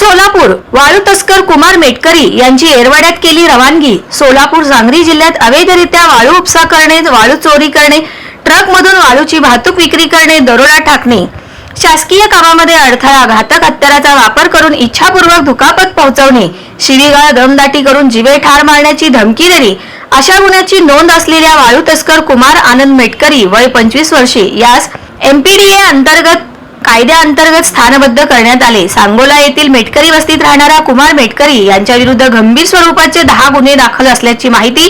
सोलापूर वाळू तस्कर कुमार मेटकरी यांची एरवाड्यात केली रवानगी। सोलापूर सांगली जिल्ह्यात अवैधरित्या वाळू उपसा करणे, वाळू चोरी करणे, ट्रकमधून वाळूची वाहतूक विक्री करणे, दरोडा टाकणे, शासकीय कामामध्ये अडथळा, घातक हत्याराचा वापर करून इच्छापूर्वक दुखापत पोहोचवणे, शिवीगाळ, दमदाटी करून जीवे ठार मारण्याची धमकी देणे अशा गुन्ह्याची नोंद असलेल्या वाळू तस्कर कुमार आनंद मेटकरी वय 25 वर्षे यास एमपीडीए अंतर्गत कायद्याअंतर्गत स्थानबद्ध करण्यात आले। सांगोला येथील मेटकरी वस्तीत राहणारा कुमार मेटकरी यांच्या विरुद्ध गंभीर स्वरूपाचे 10 गुन्हे दाखल असल्याची माहिती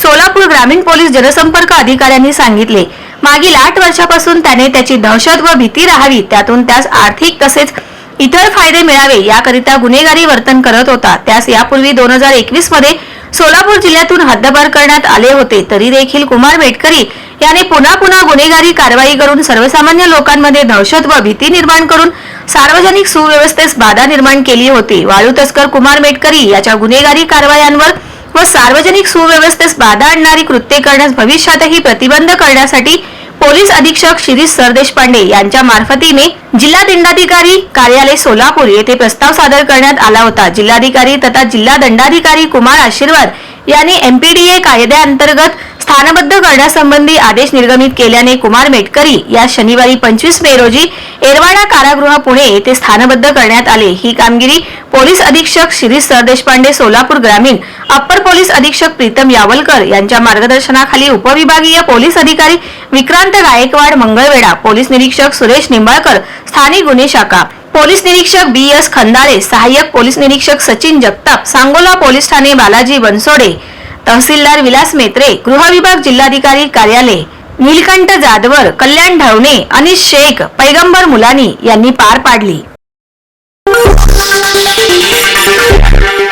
सोलापूर ग्रामीण पोलीस जनसंपर्क अधिकाऱ्यांनी सांगितले। मागील 8 वर्षापासून त्याने त्याची दहशत व भीती राहावी, त्यातून त्यास आर्थिक तसेच इतर फायदे मिळावे याकरिता गुन्हेगारी वर्तन करत होता। त्यास यापूर्वी 2021 मध्ये सोलापूर जिल्ह्यातून हद्दपार करण्यात आले होते, तरी देखील कुमार मेटकरी याने पुन्हा गुन्हेगारी कारवाई करून सर्वसामान्य लोकांमध्ये दहशत व भीती निर्माण करून सार्वजनिक सुव्यवस्थेस बाधा निर्माण केली होती। वाळू तस्कर कुमार मेटकरी याच्या गुन्हेगारी कारवायांवर व सार्वजनिक सुव्यवस्थेस बाधा आणणारी कृत्ये करण्यास भविष्यातही प्रतिबंध करण्यासाठी पोलीस अधीक्षक शिरीष सरदेशपांडे यांच्या मार्फतीने जिल्हा दंडाधिकारी कार्यालय सोलापूर येथे प्रस्ताव सादर करण्यात आला होता। जिल्हाधिकारी तथा जिल्हा दंडाधिकारी कुमार आशीर्वाद यांनी एमपीडीए कायद्याअंतर्गत स्थानबद्ध करण्यासंबंधी आदेश निर्गमित केल्याने कुमार मेटकरी या शनिवारी 25 मे रोजी एरवाडा कारागृह पुणे येथे स्थानबद्ध करण्यात आले। ही कामगिरी पोलीस अधीक्षक शिरीष सरदेशपांडे सोलापूर ग्रामीण, अप्पर पोलीस अधीक्षक प्रीतम यावलकर यांच्या मार्गदर्शनाखाली उपविभागीय पोलीस अधिकारी विक्रांत गायकवाड मंगळवेढा, पोलीस निरीक्षक सुरेश निंबाळकर स्थानिक गुन्हे शाखा, पोलीस निरीक्षक BS खंदाळे, सहाय्यक पोलीस निरीक्षक सचिन जगताप, सांगोला पोलीस ठाणे बालाजी बनसोडे, तहसीलदार विलास मेत्रे, गृह विभाग जिल्हाधिकारी कार्यालय नीलकंठ जाधवर, कल्याण ढवणे, अनिश शेख, पैगंबर मुलानी यांनी पार पाडली।